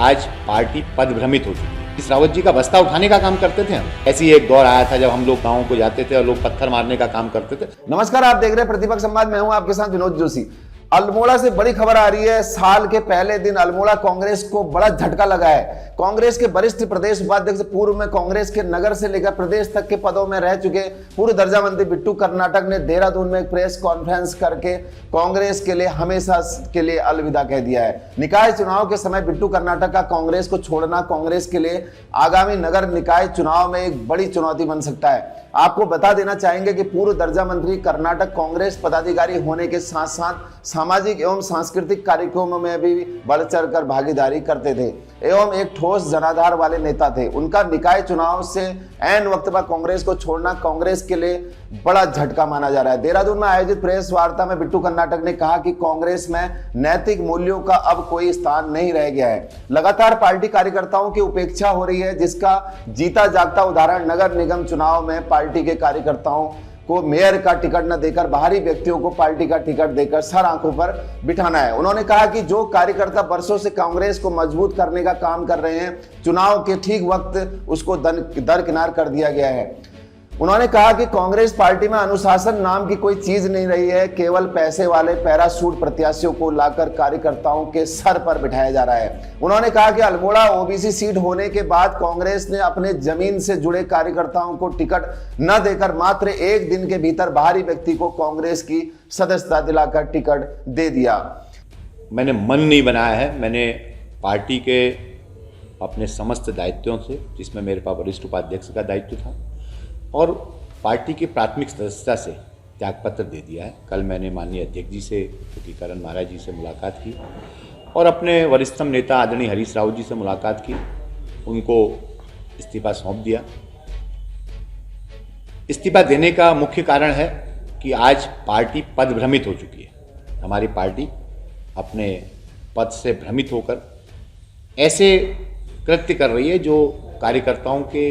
आज पार्टी पदभ्रमित हो चुकी है। इस रावत जी का बस्ता उठाने का काम करते थे हम। ऐसी एक दौर आया था जब हम लोग गाँव को जाते थे और लोग पत्थर मारने का काम करते थे। नमस्कार, आप देख रहे हैं प्रतिपक्ष संवाद। मैं हूं आपके साथ विनोद जोशी। अल्मोड़ा से बड़ी खबर आ रही है। साल के पहले दिन अल्मोड़ा कांग्रेस को बड़ा झटका लगा है। कांग्रेस के वरिष्ठ प्रदेश उपाध्यक्ष, पूर्व में कांग्रेस के नगर से लेकर प्रदेश तक के पदों में रह चुके पूर्व दर्जा मंत्री बिट्टू कर्नाटक ने देहरादून में एक प्रेस कॉन्फ्रेंस करके कांग्रेस के लिए हमेशा के लिए अलविदा कह दिया है। निकाय चुनाव के समय बिट्टू कर्नाटक का कांग्रेस को छोड़ना कांग्रेस के लिए आगामी नगर निकाय चुनाव में एक बड़ी चुनौती बन सकता है। आपको बता देना चाहेंगे कि पूर्व दर्जा मंत्री कर्नाटक कांग्रेस पदाधिकारी होने के साथ साथ सामाजिक एवं सांस्कृतिक कार्यक्रमों में भी बढ़ चढ़कर भागीदारी करते थे एवं एक ठोस जनाधार वाले नेता थे। उनका निकाय चुनाव से ऐन वक्त पर कांग्रेस को छोड़ना कांग्रेस के लिए बड़ा झटका माना जा रहा है। देहरादून में आयोजित प्रेस वार्ता में बिट्टू कर्नाटक ने कहा कि कांग्रेस में नैतिक मूल्यों का अब कोई स्थान नहीं रह गया है। लगातार पार्टी कार्यकर्ताओं की उपेक्षा हो रही है, जिसका जीता जागता उदाहरण नगर निगम चुनाव में पार्टी के कार्यकर्ताओं को मेयर का टिकट न देकर बाहरी व्यक्तियों को पार्टी का टिकट देकर सर आंखों पर बिठाना है। उन्होंने कहा कि जो कार्यकर्ता वर्षों से कांग्रेस को मजबूत करने का काम कर रहे हैं, चुनाव के ठीक वक्त उसको दरकिनार कर दिया गया है। उन्होंने कहा कि कांग्रेस पार्टी में अनुशासन नाम की कोई चीज नहीं रही है। केवल पैसे वाले पैरासूट प्रत्याशियों को लाकर कार्यकर्ताओं के सर पर बिठाया जा रहा है। उन्होंने कहा कि अल्मोड़ा ओबीसी सीट होने के बाद कांग्रेस ने अपने जमीन से जुड़े कार्यकर्ताओं को टिकट न देकर मात्र एक दिन के भीतर बाहरी व्यक्ति को कांग्रेस की सदस्यता दिलाकर टिकट दे दिया। मैंने मन नहीं बनाया है। मैंने पार्टी के अपने समस्त दायित्वों से, जिसमें मेरे पास वरिष्ठ उपाध्यक्ष का दायित्व था और पार्टी की प्राथमिक सदस्यता से त्यागपत्र दे दिया है। कल मैंने माननीय अध्यक्ष जी से, करण महाराज जी से मुलाकात की और अपने वरिष्ठतम नेता आदरणीय हरीश रावत जी से मुलाकात की। उनको इस्तीफा सौंप दिया। इस्तीफा देने का मुख्य कारण है कि आज पार्टी पदभ्रमित हो चुकी है। हमारी पार्टी अपने पद से भ्रमित होकर ऐसे कृत्य कर रही है जो कार्यकर्ताओं के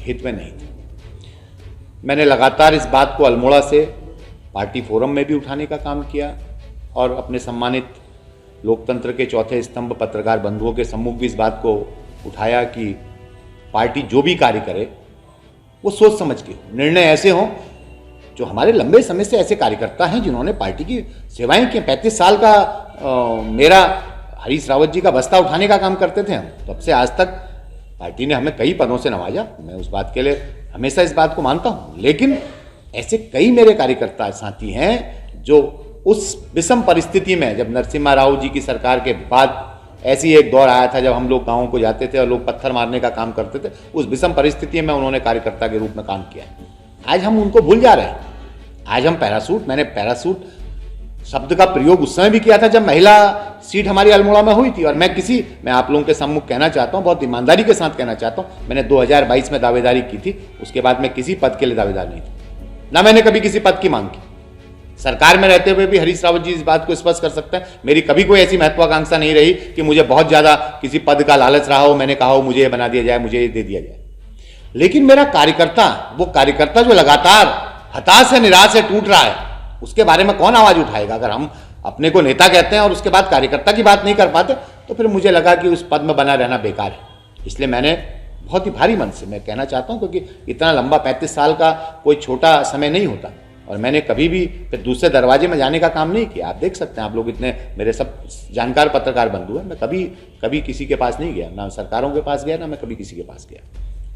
हित में नहीं थे। मैंने लगातार इस बात को अल्मोड़ा से पार्टी फोरम में भी उठाने का काम किया और अपने सम्मानित लोकतंत्र के चौथे स्तंभ पत्रकार बंधुओं के सम्मुख भी इस बात को उठाया कि पार्टी जो भी कार्य करे वो सोच समझ के निर्णय ऐसे हों। जो हमारे लंबे समय से ऐसे कार्यकर्ता हैं जिन्होंने पार्टी की सेवाएं की, 35 साल का मेरा हरीश रावत जी का बस्ता उठाने का काम करते थे हम। तब से आज तक पार्टी ने हमें कई पदों से नवाजा। मैं उस बात के लिए हमेशा इस बात को मानता हूं। लेकिन ऐसे कई मेरे कार्यकर्ता साथी हैं जो उस विषम परिस्थिति में, जब नरसिम्हा राव जी की सरकार के बाद ऐसी एक दौर आया था जब हम लोग गाँव को जाते थे और लोग पत्थर मारने का काम करते थे, उस विषम परिस्थिति में उन्होंने कार्यकर्ता के रूप में काम किया। आज हम उनको भूल जा रहे हैं। आज हम मैंने पैरासूट शब्द का प्रयोग उस समय भी किया था जब महिला सीट हमारी अल्मोड़ा में हुई थी। और मैं आप लोगों के सम्मुख कहना चाहता हूं, बहुत ईमानदारी के साथ कहना चाहता हूं, मैंने 2022 में दावेदारी की थी। उसके बाद मैं किसी पद के लिए दावेदार नहीं था, ना मैंने कभी किसी पद की मांग की। सरकार में रहते हुए भी हरीश रावत जी इस बात को स्पष्ट कर सकते हैं, मेरी कभी कोई ऐसी महत्वाकांक्षा नहीं रही कि मुझे बहुत ज्यादा किसी पद का लालच रहा हो, मैंने कहा हो मुझे ये बना दिया जाए, मुझे ये दे दिया जाए। लेकिन मेरा कार्यकर्ता, वो कार्यकर्ता जो लगातार हताश है, निराश है, टूट रहा है, उसके बारे में कौन आवाज उठाएगा? अगर हम अपने को नेता कहते हैं और उसके बाद कार्यकर्ता की बात नहीं कर पाते तो फिर मुझे लगा कि उस पद में बना रहना बेकार है। इसलिए मैंने बहुत ही भारी मन से मैं कहना चाहता हूं, क्योंकि इतना लंबा 35 साल का कोई छोटा समय नहीं होता और मैंने कभी भी फिर दूसरे दरवाजे में जाने का काम नहीं किया। आप देख सकते हैं, आप लोग इतने मेरे सब जानकार पत्रकार बंधु हैं, मैं कभी किसी के पास नहीं गया, ना सरकारों के पास गया, ना मैं कभी किसी के पास गया।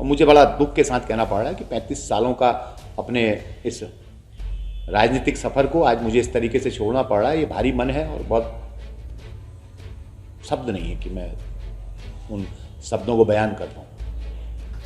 और मुझे बड़ा दुख के साथ कहना पड़ रहा है कि 35 सालों का अपने इस राजनीतिक सफर को आज मुझे इस तरीके से छोड़ना पड़ रहा है। ये भारी मन है और बहुत शब्द नहीं है कि मैं उन शब्दों को बयान कर पाऊं।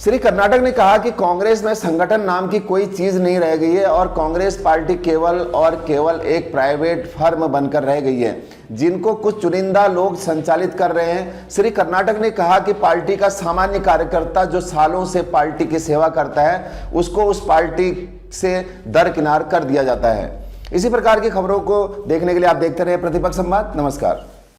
श्री कर्नाटक ने कहा कि कांग्रेस में संगठन नाम की कोई चीज नहीं रह गई है और कांग्रेस पार्टी केवल एक प्राइवेट फर्म बनकर रह गई है, जिनको कुछ चुनिंदा लोग संचालित कर रहे हैं। श्री कर्नाटक ने कहा कि पार्टी का सामान्य कार्यकर्ता जो सालों से पार्टी की सेवा करता है, उसको उस पार्टी से दरकिनार कर दिया जाता है। इसी प्रकार की खबरों को देखने के लिए आप देखते रहे प्रतिपक्ष संवाद। नमस्कार।